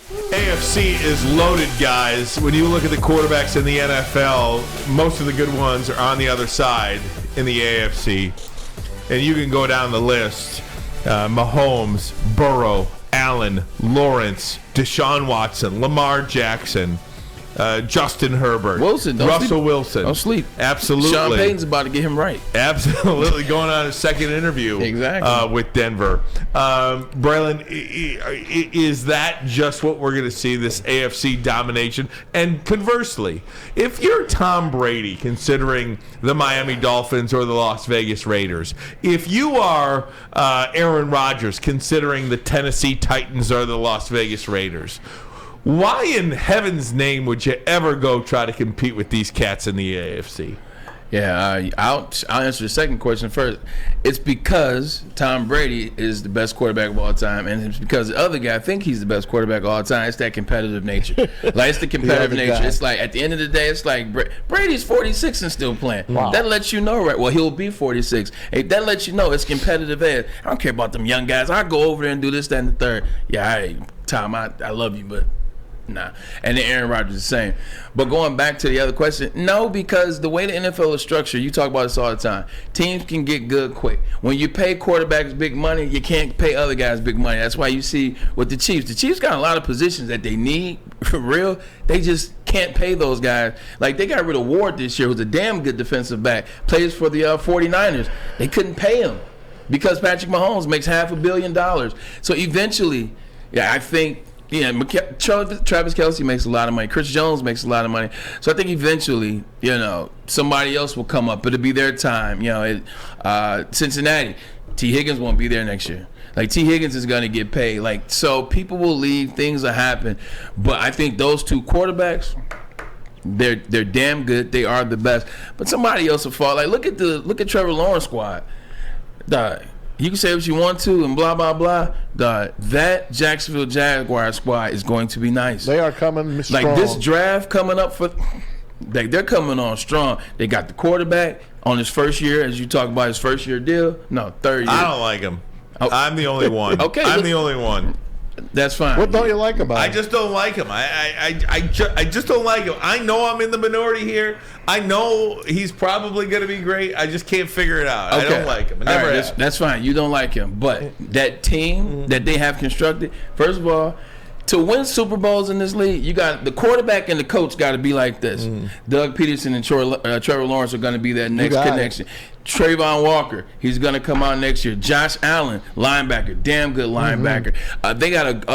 AFC is loaded, guys. When you look at the quarterbacks in the NFL, most of the good ones are on the other side in the AFC. And you can go down the list. Mahomes, Burrow, Allen, Lawrence, Deshaun Watson, Lamar Jackson, Justin Herbert, Russell Wilson. Don't sleep. Absolutely. Sean Payton's about to get him right. Absolutely. Going on a second interview with Denver. Braylon, is that just what we're going to see, this AFC domination? And conversely, if you're Tom Brady, considering the Miami Dolphins or the Las Vegas Raiders, if you are Aaron Rodgers, considering the Tennessee Titans or the Las Vegas Raiders, why in heaven's name would you ever go try to compete with these cats in the AFC? Yeah, I'll answer the second question first. It's because Tom Brady is the best quarterback of all time, and it's because the other guy think he's the best quarterback of all time. It's that competitive nature. Like, it's the competitive nature. Guy. It's like, at the end of the day, it's like Brady's 46 and still playing. Wow. That lets you know, right? Well, he'll be 46. Hey, that lets you know it's competitive edge. I don't care about them young guys. I'll go over there and do this, that, and the third. Yeah, Tom, I love you, but nah. And then Aaron Rodgers is the same. But going back to the other question, no, because the way the NFL is structured, you talk about this all the time, teams can get good quick. When you pay quarterbacks big money, you can't pay other guys big money. That's why you see with the Chiefs got a lot of positions that they need for real. They just can't pay those guys. Like, they got rid of Ward this year, who's a damn good defensive back, plays for the 49ers. They couldn't pay him because Patrick Mahomes makes $500 million. So eventually, yeah, I think, yeah, Travis Kelce makes a lot of money. Chris Jones makes a lot of money. So I think eventually, somebody else will come up. It'll be their time. Cincinnati, T. Higgins won't be there next year. Like, T. Higgins is going to get paid. Like, so people will leave. Things will happen. But I think those two quarterbacks, they're damn good. They are the best. But somebody else will fall. Like, look at Trevor Lawrence squad. You can say what you want to and blah, blah, blah. That Jacksonville Jaguars squad is going to be nice. They are coming strong. Like, this draft coming up they're coming on strong. They got the quarterback on his first year, as you talk about his first year deal. No, third year. I don't like him. Oh. I'm the only one. Okay, I'm the only one. That's fine. What don't you like about him? I just don't like him. I just don't like him. I know I'm in the minority here. I know he's probably going to be great. I just can't figure it out. Okay. I don't like him. I never have. That's fine. You don't like him. But that team that they have constructed, first of all, to win Super Bowls in this league, you got the quarterback and the coach got to be like this. Doug Peterson and Trevor Lawrence are going to that next connection. Trayvon Walker, he's going to come out next year. Josh Allen, linebacker, damn good linebacker. They got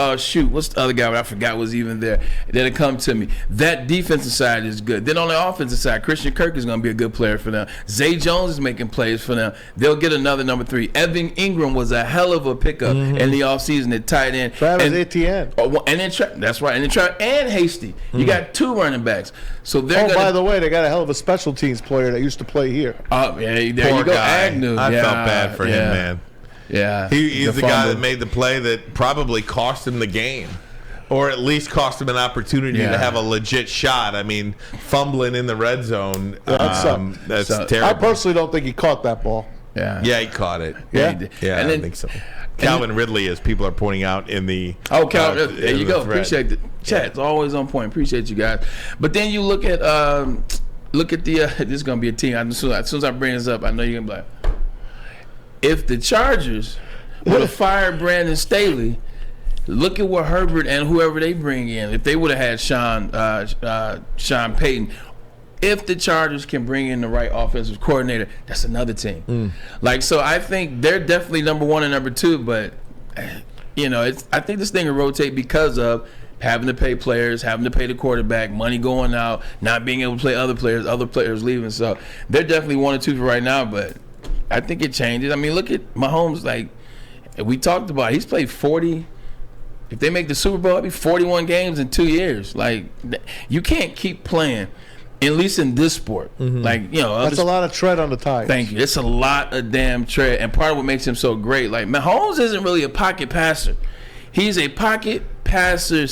what's the other guy I forgot was even there that'll come to me. That defensive side is good. Then on the offensive side, Christian Kirk is going to be a good player for them. Zay Jones is making plays for them. They'll get another number 3. Evan Ingram was a hell of a pickup in the offseason at tight end. Travis Etienne. And then that's right. And then and Hasty. You got 2 running backs. So they're by the way, they got a hell of a special teams player that used to play here. There Poor you go, guy. Agnew. I felt bad for him, man. Yeah. He's the guy that made the play that probably cost him the game, or at least cost him an opportunity to have a legit shot. I mean, fumbling in the red zone, that's terrible. I personally don't think he caught that ball. Yeah, he caught it. Yeah, I think so. Calvin Ridley, as people are pointing out in the Calvin, there you go. Appreciate it. Chat's always on point. Appreciate you guys. But then you look at this is gonna be a team. As soon as I bring this up, I know you're gonna be like, if the Chargers would have fired Brandon Staley, look at what Herbert and whoever they bring in. If they would have had Sean Payton, if the Chargers can bring in the right offensive coordinator, that's another team. So I think they're definitely number 1 and number 2. But I think this thing will rotate because of having to pay players, having to pay the quarterback, money going out, not being able to play other players leaving. So they're definitely 1 or 2 for right now, but I think it changes. I mean, look at Mahomes. Like we talked about, he's played 40. If they make the Super Bowl, it'll be 41 games in 2 years. Like, you can't keep playing, at least in this sport. Like, that's a lot of tread on the tires. Thank you. It's a lot of damn tread, and part of what makes him so great. Like, Mahomes isn't really a pocket passer. He's a pocket passer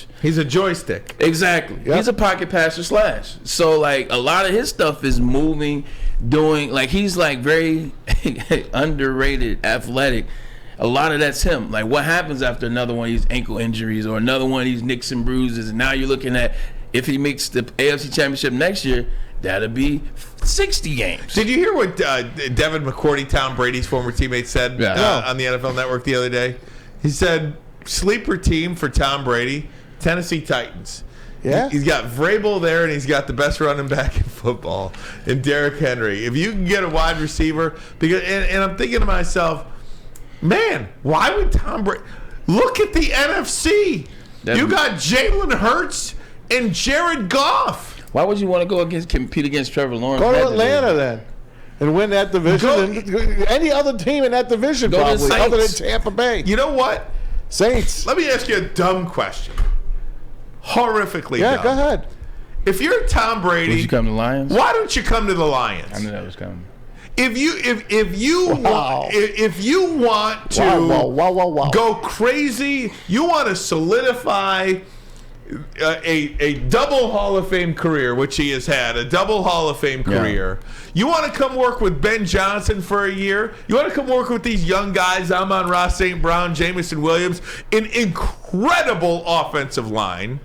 / He's a joystick. Exactly. Yep. He's a pocket passer / So, like, a lot of his stuff is moving, doing, like, he's, like, very underrated, athletic. A lot of that's him. Like, what happens after another one of these ankle injuries or another one of these nicks and bruises? And now you're looking at, if he makes the AFC Championship next year, that'll be 60 games. Did you hear what Devin McCourty, Tom Brady's former teammate, said on the NFL Network the other day? He said, sleeper team for Tom Brady, Tennessee Titans. Yeah. He's got Vrabel there, and he's got the best running back in football in Derrick Henry. If you can get a wide receiver, because and I'm thinking to myself, man, why would Tom Brady? Look at the NFC. You got Jalen Hurts and Jared Goff. Why would you want to compete against Trevor Lawrence? Go to Atlanta then and win that division. Any other team in that division, probably, other than Tampa Bay. You know what? Saints. Let me ask you a dumb question. Horrifically dumb. Yeah, go ahead. If you're Tom Brady, would you come to the Lions? Why don't you come to the Lions? I knew that was coming. If you want to go crazy, you want to solidify a double Hall of Fame career, which he has had, a double Hall of Fame career. Yeah. You want to come work with Ben Johnson for a year? You want to come work with these young guys, Amon-Ra, St. Brown, Jamison Williams, an incredible offensive line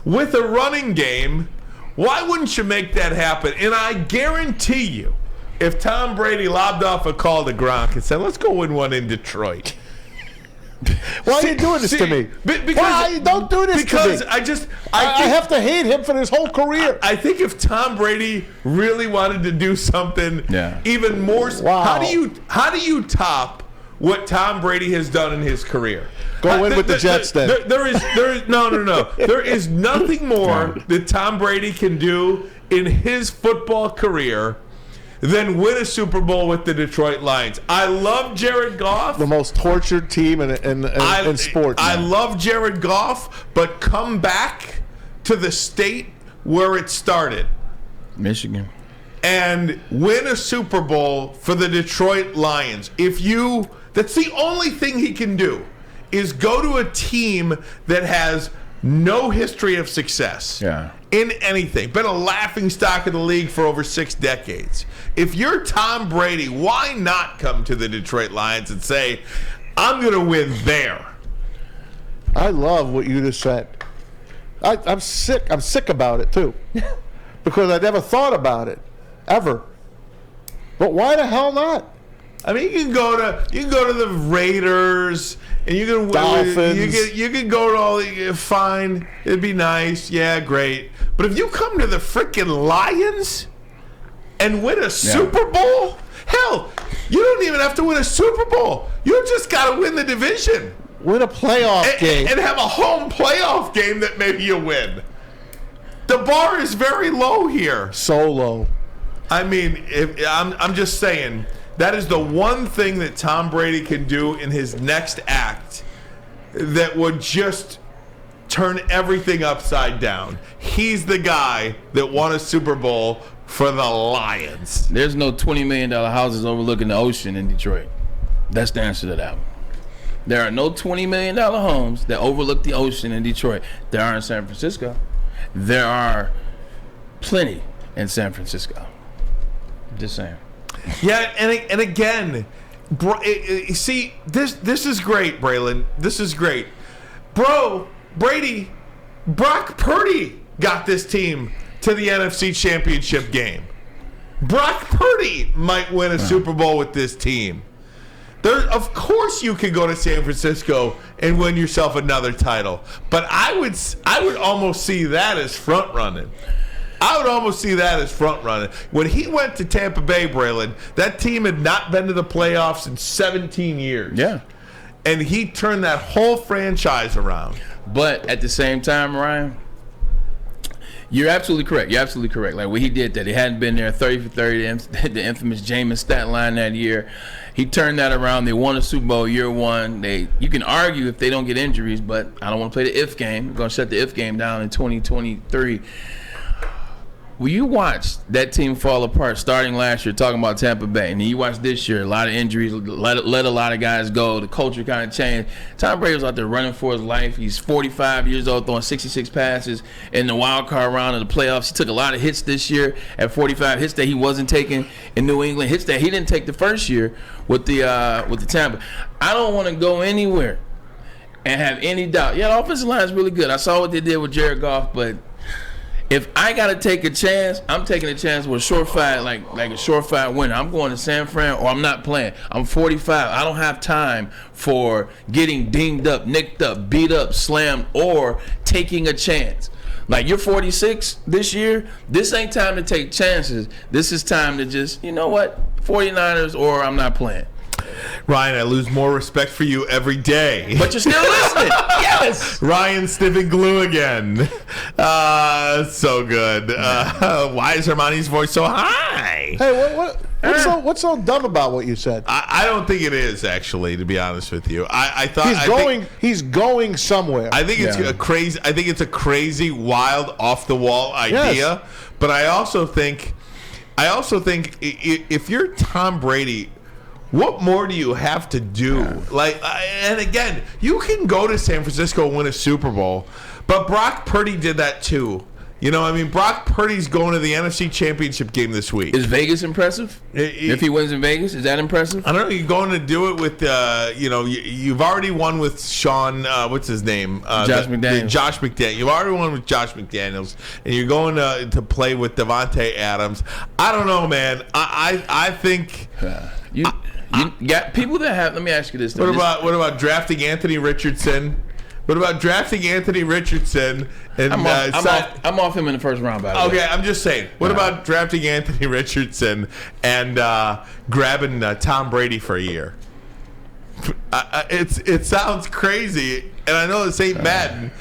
with a running game? Why wouldn't you make that happen? And I guarantee you, if Tom Brady lobbed off a call to Gronk and said, let's go win one in Detroit. Why are you doing this to me? Why don't do this to me? Because I have to hate him for his whole career. I think if Tom Brady really wanted to do something even more, how do you top what Tom Brady has done in his career? Go in with the Jets then. There is no. There is nothing more that Tom Brady can do in his football career than win a Super Bowl with the Detroit Lions. I love Jared Goff. The most tortured team in sports. I love Jared Goff, but come back to the state where it started. Michigan. And win a Super Bowl for the Detroit Lions. That's the only thing he can do, is go to a team that has no history of success in anything. Been a laughing stock of the league for over 6 decades. If you're Tom Brady, why not come to the Detroit Lions and say, I'm going to win there? I love what you just said. I'm sick. I'm sick about it, too. Because I never thought about it, ever. But why the hell not? I mean, you can go to the Raiders, and you can Dolphins. You can go to all fine. It'd be nice, yeah, great. But if you come to the freaking Lions and win a Super Bowl, hell, you don't even have to win a Super Bowl. You just got to win the division, win a playoff game, and have a home playoff game that maybe you win. The bar is very low here. So low. I mean, I'm just saying. That is the one thing that Tom Brady can do in his next act that would just turn everything upside down. He's the guy that won a Super Bowl for the Lions. There's no $20 million houses overlooking the ocean in Detroit. That's the answer to that one. There are no $20 million homes that overlook the ocean in Detroit. There are in San Francisco. There are plenty in San Francisco. Just saying. Yeah, and again, see, this is great, Braylon. This is great. Brady, Brock Purdy got this team to the NFC Championship game. Brock Purdy might win a Super Bowl with this team. Of course you can go to San Francisco and win yourself another title. But I would almost see that as front running. When he went to Tampa Bay, Braylon, that team had not been to the playoffs in 17 years. Yeah. And he turned that whole franchise around. But at the same time, Ryan, you're absolutely correct. Like, when he did that, he hadn't been there 30 for 30, the infamous Jameis stat line that year. He turned that around. They won a Super Bowl year one. You can argue if they don't get injuries, but I don't want to play the if game. We're going to shut the if game down in 2023. when you watch that team fall apart starting last year, talking about Tampa Bay, and then you watch this year, a lot of injuries, let a lot of guys go. The culture kind of changed. Tom Brady was out there running for his life. He's 45 years old, throwing 66 passes in the wild card round of the playoffs. He took a lot of hits this year at 45, hits that he wasn't taking in New England, hits that he didn't take the first year with the Tampa. I don't want to go anywhere and have any doubt. Yeah, the offensive line is really good. I saw what they did with Jared Goff, but if I got to take a chance, I'm taking a chance with a surefire, like a surefire winner. I'm going to San Fran or I'm not playing. I'm 45. I don't have time for getting dinged up, nicked up, beat up, slammed, or taking a chance. Like, you're 46 this year. This ain't time to take chances. This is time to just, you know what, 49ers or I'm not playing. Ryan, I lose more respect for you every day. But you're still listening. Yes. Ryan sniffing glue again. So good. Why is Ermanni's voice so high? Hey, what's so dumb about what you said? I don't think it is, actually, to be honest with you. I thought he's going somewhere. I think it's a crazy. I think it's a crazy, wild, off the wall idea. Yes. But I also think if you're Tom Brady, what more do you have to do? Yeah. And again, you can go to San Francisco and win a Super Bowl, but Brock Purdy did that too. You know, I mean, Brock Purdy's going to the NFC Championship game this week. Is Vegas impressive? If he wins in Vegas, is that impressive? I don't know. You're going to do it with, you've already won with Sean, what's his name? Josh McDaniels. Josh McDaniels. You've already won with Josh McDaniels, and you're going to play with Devontae Adams. I don't know, man. I think... You got people that have. Let me ask you this. What about drafting Anthony Richardson? What about drafting Anthony Richardson? And I'm off him in the first round, by the way. Okay, I'm just saying. What about drafting Anthony Richardson and grabbing Tom Brady for a year? It sounds crazy, and I know this ain't Madden,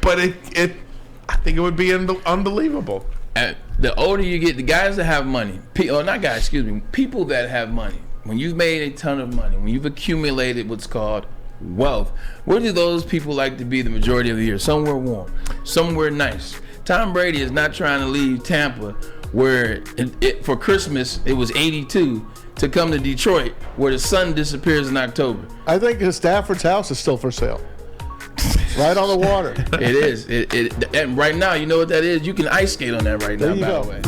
but I think it would be unbelievable. The older you get, the guys that have money, people that have money. When you've made a ton of money, when you've accumulated what's called wealth, where do those people like to be the majority of the year? Somewhere warm, somewhere nice. Tom Brady is not trying to leave Tampa, where for Christmas it was 82, to come to Detroit, where the sun disappears in October. I think his Stafford's house is still for sale. Right on the water. It is. And right now, you know what that is? You can ice skate on that right now, by the way.